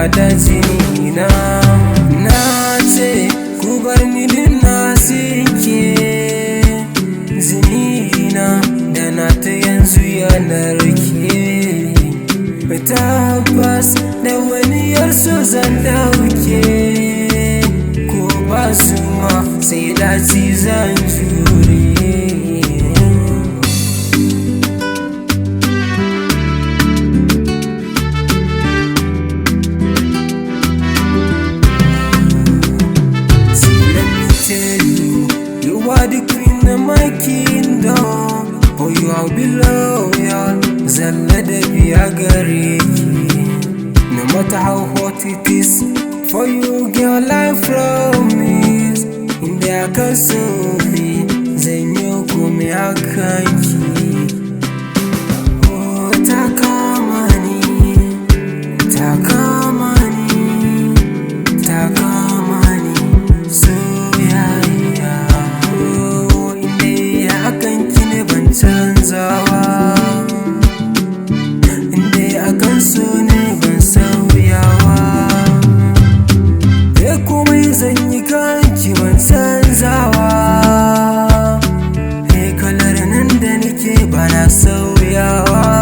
da jini na ce ku bar ni din na sike jini na da na ta yanzu yana rike tabbas da wani yarsu zan dauke ko ba su ma sai daci zan jure the queen of my kingdom, for you I'll be loyal. Zalla da biya gare ki. No matter how hot it is, for you girl I promise. Inda aka so ni zan yi komai akan ki. Oh ta kama ni, ta kama ni, ta kama ni, soyayya. Canzawa inda akan so ne ban sauyawa da komai zan yi kanki ban canzawa kalar nan da nake bana sauyawa